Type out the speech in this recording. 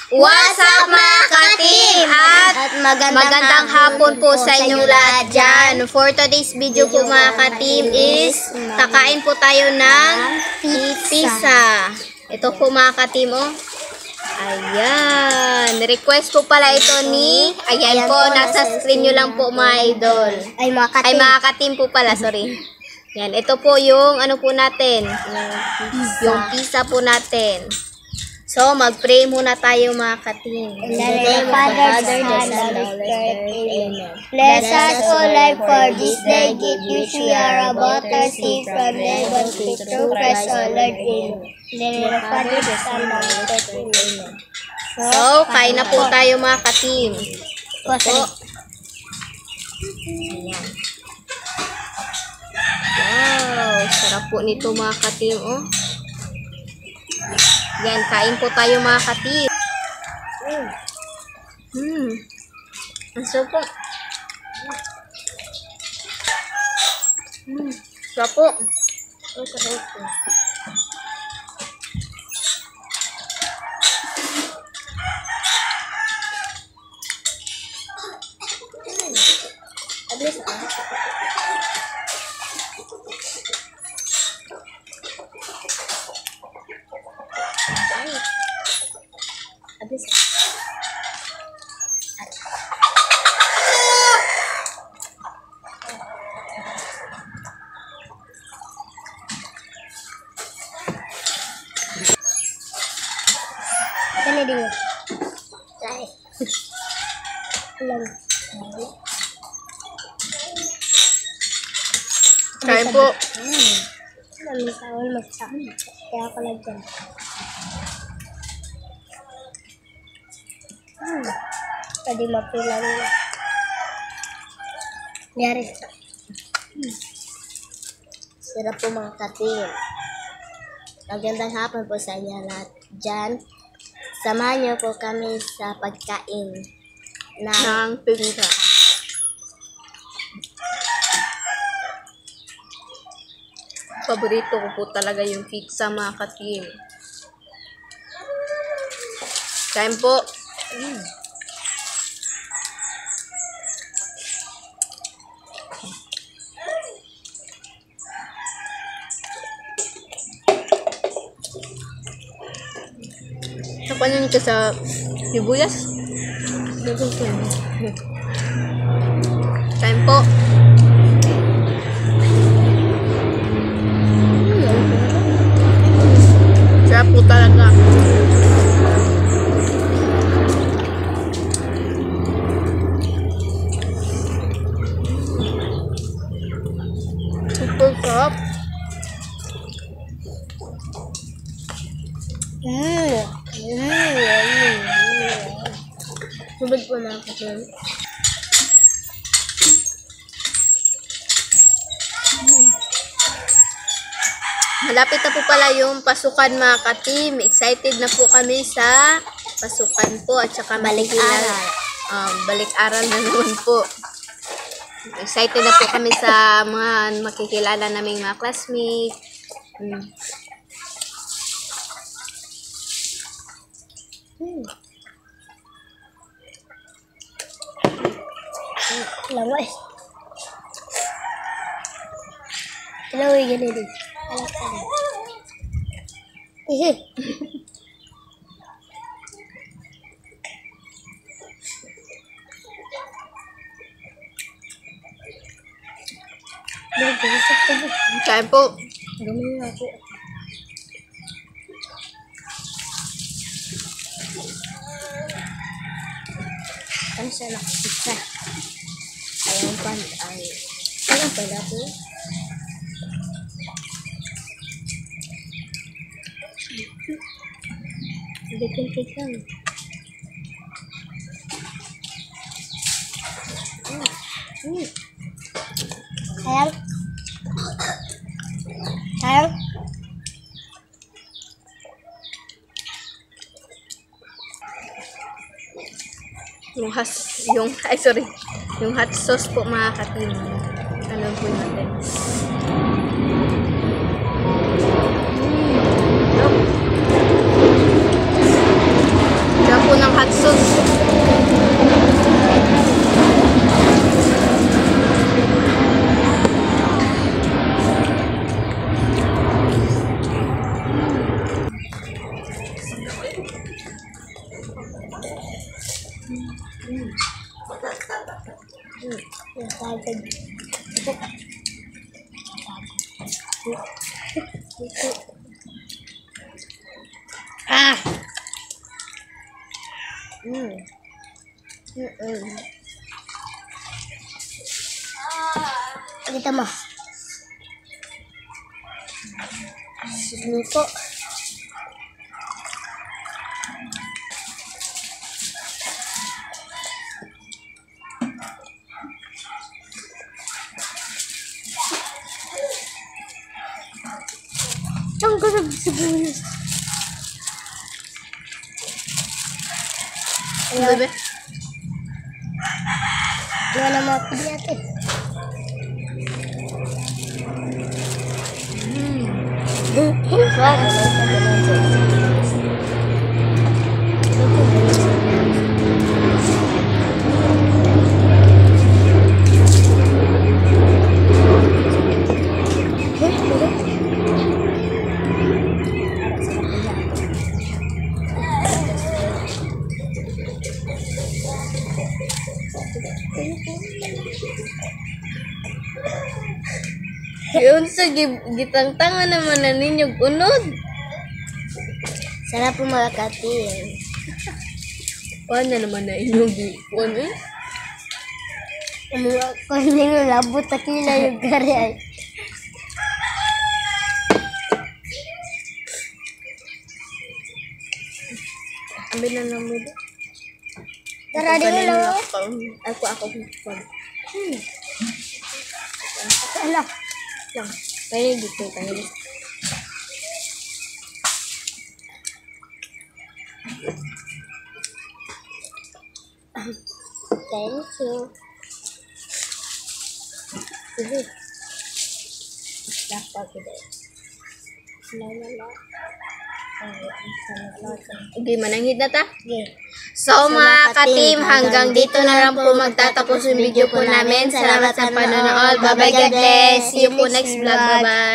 What's up mga ka-team? At magandang hapon po sa inyong lahat dyan. For today's video po mga ka-team is kakain po tayo ng pizza. Ito po mga ka-team oh. Ayan. Request po pala ito ni... Ayan po, nasa screen nyo lang po mga idol. Ay mga ka-team po pala, sorry. Yan, ito po yung ano po natin. Yung pizza po natin. So, mag-pray muna tayo mga ka-team. In the name of the Father, the Son, and the Holy Spirit. Bless us, O Lord, for this day gift which we are about to receive from heaven through Christ our Lord. Amen. In the name of the Father, the Son, and the Holy Spirit. So, kain na po tayo mga ka-team. So, wow, sarap po nito mga ka-team oh. Yan, kain po tayo mga ka-team. Ang sarap po. Sarap po. Sarap po. Ablis ah. Ablis ah. Kani din. Ay. Lang. Kain po. Mami tawal magsabi. Kaya ako lang dyan. Pwede mapila nila. Yari. Sarap po mga ka-team. Magandang hapon po sa inyo lahat dyan. Samahan niyo po kami sa pagkain Ng pizza. Paborito ko po talaga yung pizza mga ka-team. Kain po. Kapanin ka sa sibuyas. Kain po. Sarap po talaga. Super sarap. Subad po na ako dyan. Malapit na po pala yung pasukan mga ka-team. Excited na po kami sa pasukan po at saka Balik-aral. Balik-aral na naman po. Excited na po kami sa mga makikilala naming mga classmates. Lawas. Laway gani din. Kain po. Ganun nga po. Ano siya nakapisa? Ayaw pa ay... Ano pala po? Bikin-bikin. Sayang. Sayang. Yung hot sauce po mga ka-team. Ano po natin. Kaya po Ah. Dito mo. Luto. Ang garag sibuyas. Bebe. Wala na mga kubyate. Yun sa gitang-tanga naman na ninyog unod. Sarap po mga katin. Paano naman na inyong gipon eh? Kung hindi nyo labot at nila yung gari ay. Ambil na lang mo. Tara, di mo lang ako. Ako. Ala. Lang. Kaya dito, kaya dito. Thank you. Sige. Dapat ko din. Lala. Okay, mananghid na ta? Okay. So mga ka-team, hanggang dito na lang po magtatapos yung video po namin. Salamat sa panonood. Bye-bye, God bless. See you po next vlog. Bye-bye.